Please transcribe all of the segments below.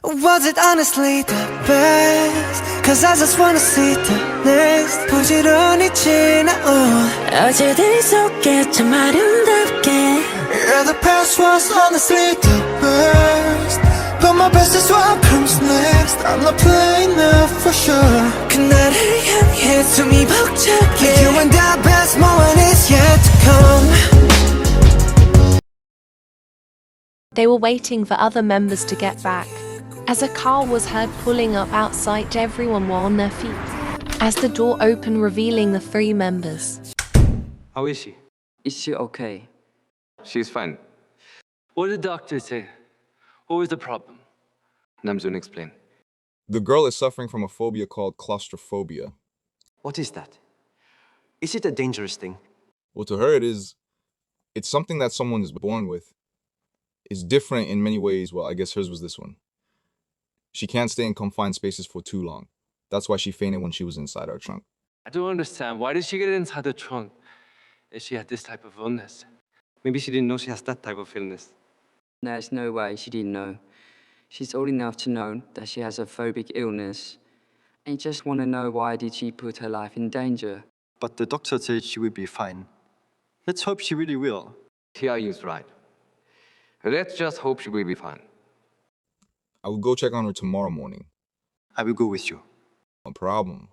Was it honestly the best? Cause I just wanna see the next 부지런히 지나온 어제들 속에 참 아름답게 Yeah, the past was honestly the best But my best is what comes next I'm not playing now for sure 그날을 향해 숨이 벅차게 You and the best moment is yet to come They were waiting for other members to get back. As a car was heard pulling up outside, everyone were on their feet. As the door opened, revealing the three members. How is she? Is she okay? She's fine. What did the doctor say? What was the problem? Namjoon, explain. The girl is suffering from a phobia called claustrophobia. What is that? Is it a dangerous thing? Well, to her it's something that someone is born with. It's different in many ways. Well, I guess hers was this one. She can't stay in confined spaces for too long. That's why she fainted when she was inside our trunk. I don't understand. Why did she get inside the trunk if she had this type of illness? Maybe she didn't know she has that type of illness. There's no way she didn't know. She's old enough to know that she has a phobic illness. I just want to know, why did she put her life in danger? But the doctor said she will be fine. Let's hope she really will. Tia is right. Let's just hope she will be fine. I will go check on her tomorrow morning. I will go with you. No problem.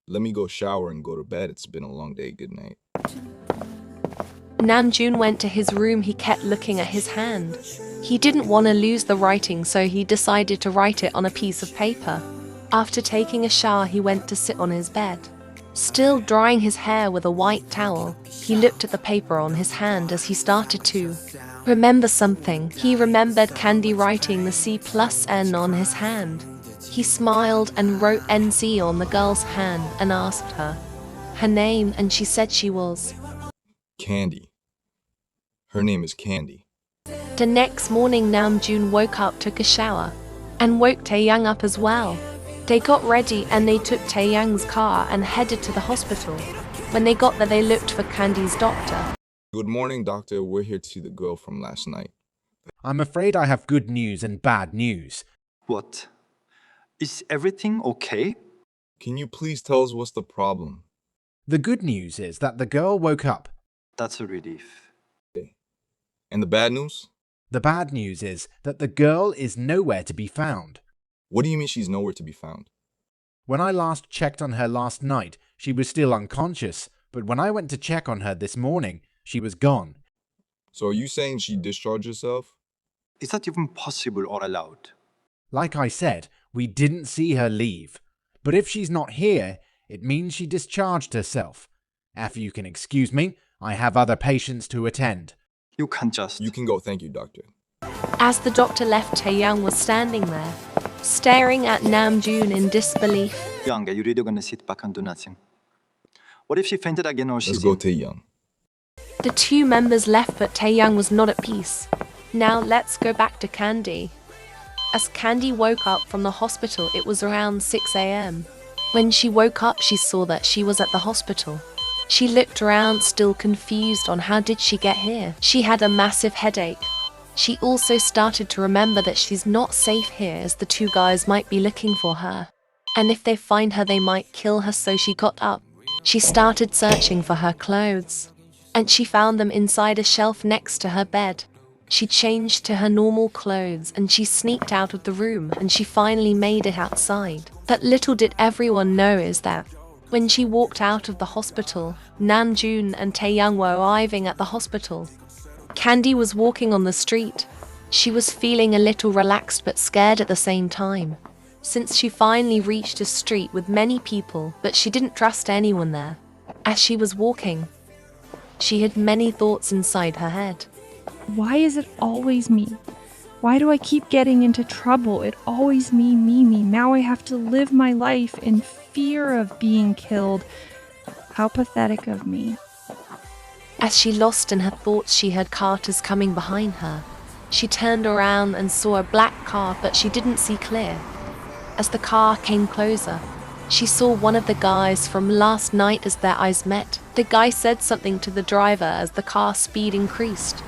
Let me go shower and go to bed. It's been a long day. Good night. Namjoon went to his room. He kept looking at his hand. He didn't want to lose the writing, so he decided to write it on a piece of paper. After taking a shower, he went to sit on his bed. Still drying his hair with a white towel, he looked at the paper on his hand as he started to remember something. He remembered Candy writing the C+N on his hand. He smiled and wrote NC on the girl's hand and asked her name, and she said she was Candy. Her name is Candy. The next morning, Namjoon woke up, took a shower, and woke Taeyoung up as well. They got ready and they took Taeyoung's car and headed to the hospital. When they got there, they looked for Candy's doctor. Good morning, doctor. We're here to see the girl from last night. I'm afraid I have good news and bad news. What? Is everything okay? Can you please tell us what's the problem? The good news is that the girl woke up. That's a relief. And the bad news? The bad news is that the girl is nowhere to be found. What do you mean she's nowhere to be found? When I last checked on her last night, she was still unconscious, but when I went to check on her this morning, she was gone. So are you saying she discharged herself? Is that even possible or allowed? Like I said, we didn't see her leave. But if she's not here, it means she discharged herself. If you can excuse me, I have other patients to attend. You can go, thank you, doctor. As the doctor left, Taeyoung was standing there, staring at Namjoon in disbelief. Young, are you really gonna sit back and do nothing? What if she fainted again or she's... Let's go, Taeyoung. The two members left, but Taeyoung was not at peace. Now let's go back to Candy. As Candy woke up from the hospital, it was around 6 a.m. When she woke up, she saw that she was at the hospital. She looked around, still confused on how did she get here. She had a massive headache. She also started to remember that she's not safe here, as the two guys might be looking for her. And if they find her, they might kill her, so she got up. She started searching for her clothes, and she found them inside a shelf next to her bed. She changed to her normal clothes and she sneaked out of the room, and she finally made it outside. But little did everyone know is that when she walked out of the hospital, Namjoon and Taeyoung were arriving at the hospital. Candy was walking on the street. She was feeling a little relaxed but scared at the same time, since she finally reached a street with many people, but she didn't trust anyone there. As she was walking, she had many thoughts inside her head. Why is it always me? Why do I keep getting into trouble? It always me. Now I have to live my life in fear of being killed. How pathetic of me. As she lost in her thoughts, she heard carters coming behind her. She turned around and saw a black car, but she didn't see clear. As the car came closer, she saw one of the guys from last night. As their eyes met, the guy said something to the driver as the car speed increased.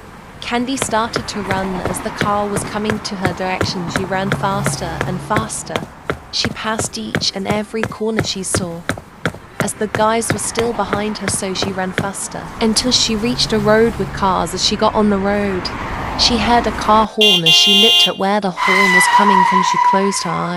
Candy started to run. As the car was coming to her direction, she ran faster and faster. She passed each and every corner she saw. As the guys were still behind her, so she ran faster, until she reached a road with cars. As she got on the road, she heard a car horn. As she looked at where the horn was coming from, she closed her eyes.